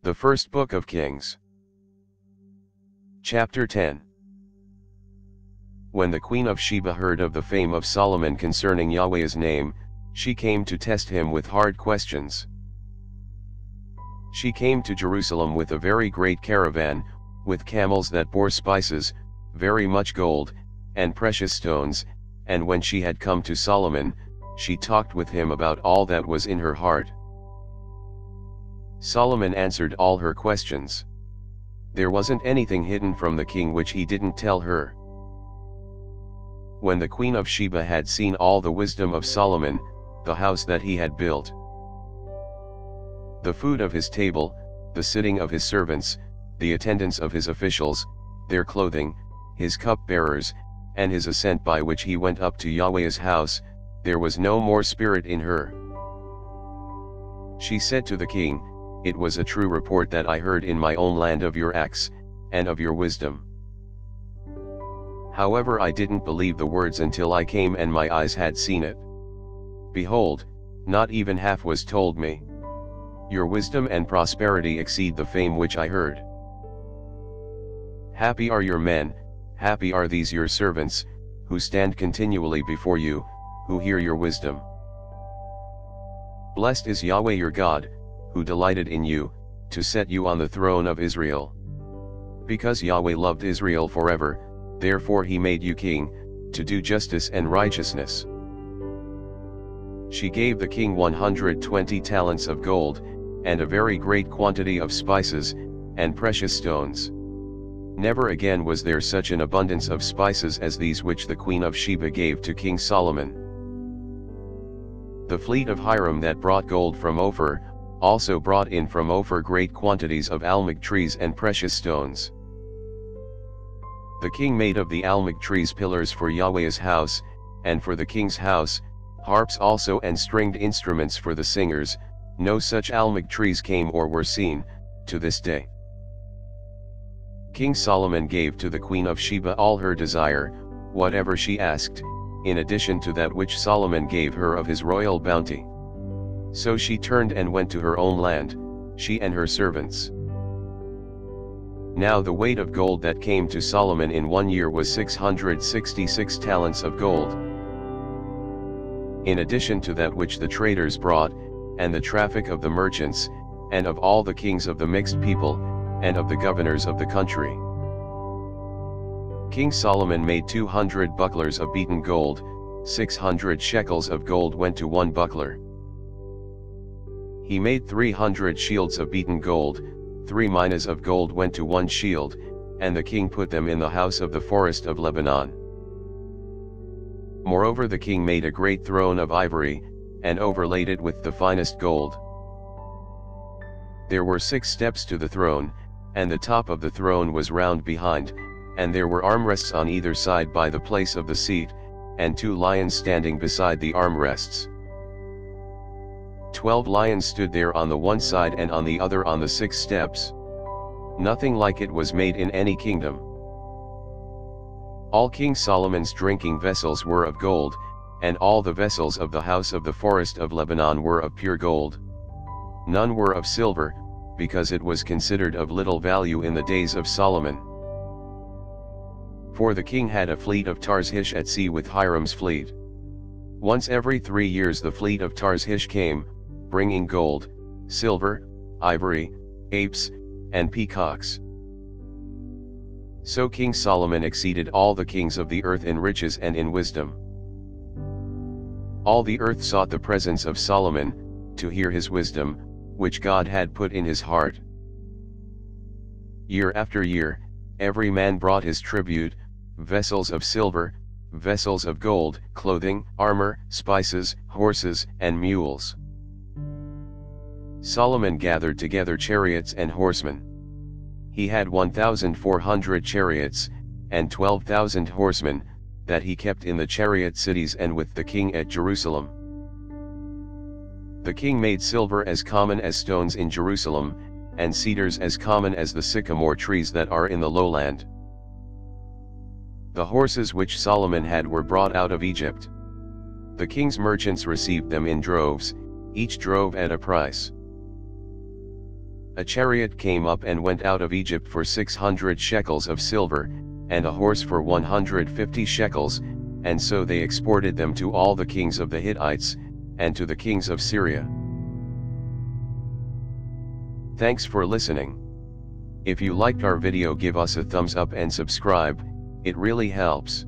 The First Book of Kings. Chapter 10. When the Queen of Sheba heard of the fame of Solomon concerning Yahweh's name, she came to test him with hard questions. She came to Jerusalem with a very great caravan, with camels that bore spices, very much gold, and precious stones, and when she had come to Solomon, she talked with him about all that was in her heart. Solomon answered all her questions. There wasn't anything hidden from the king which he didn't tell her. When the Queen of Sheba had seen all the wisdom of Solomon, the house that he had built, the food of his table, the sitting of his servants, the attendance of his officials, their clothing, his cupbearers, and his ascent by which he went up to Yahweh's house, there was no more spirit in her. She said to the king, "It was a true report that I heard in my own land of your acts, and of your wisdom. However, I didn't believe the words until I came and my eyes had seen it. Behold, not even half was told me. Your wisdom and prosperity exceed the fame which I heard. Happy are your men, happy are these your servants, who stand continually before you, who hear your wisdom. Blessed is Yahweh your God, who delighted in you, to set you on the throne of Israel. Because Yahweh loved Israel forever, therefore he made you king, to do justice and righteousness." She gave the king 120 talents of gold, and a very great quantity of spices, and precious stones. Never again was there such an abundance of spices as these which the Queen of Sheba gave to King Solomon. The fleet of Hiram that brought gold from Ophir, also brought in from Ophir great quantities of almug trees and precious stones. The king made of the almug trees pillars for Yahweh's house, and for the king's house, harps also and stringed instruments for the singers. No such almug trees came or were seen, to this day. King Solomon gave to the Queen of Sheba all her desire, whatever she asked, in addition to that which Solomon gave her of his royal bounty. So she turned and went to her own land, she and her servants. Now the weight of gold that came to Solomon in 1 year was 666 talents of gold. In addition to that which the traders brought, and the traffic of the merchants, and of all the kings of the mixed people, and of the governors of the country. King Solomon made 200 bucklers of beaten gold, 600 shekels of gold went to one buckler. He made 300 shields of beaten gold, 3 minas of gold went to one shield, and the king put them in the house of the forest of Lebanon. Moreover, the king made a great throne of ivory, and overlaid it with the finest gold. There were 6 steps to the throne, and the top of the throne was round behind, and there were armrests on either side by the place of the seat, and 2 lions standing beside the armrests. 12 lions stood there on the one side and on the other on the 6 steps. Nothing like it was made in any kingdom. All King Solomon's drinking vessels were of gold, and all the vessels of the house of the forest of Lebanon were of pure gold. None were of silver, because it was considered of little value in the days of Solomon. For the king had a fleet of Tarshish at sea with Hiram's fleet. Once every 3 years the fleet of Tarshish came, bringing gold, silver, ivory, apes, and peacocks. So King Solomon exceeded all the kings of the earth in riches and in wisdom. All the earth sought the presence of Solomon, to hear his wisdom, which God had put in his heart. Year after year, every man brought his tribute, vessels of silver, vessels of gold, clothing, armor, spices, horses, and mules. Solomon gathered together chariots and horsemen. He had 1,400 chariots, and 12,000 horsemen, that he kept in the chariot cities and with the king at Jerusalem. The king made silver as common as stones in Jerusalem, and cedars as common as the sycamore trees that are in the lowland. The horses which Solomon had were brought out of Egypt. The king's merchants received them in droves, each drove at a price. A chariot came up and went out of Egypt for 600 shekels of silver, and a horse for 150 shekels, and so they exported them to all the kings of the Hittites, and to the kings of Syria. Thanks for listening. If you liked our video, give us a thumbs up and subscribe, it really helps.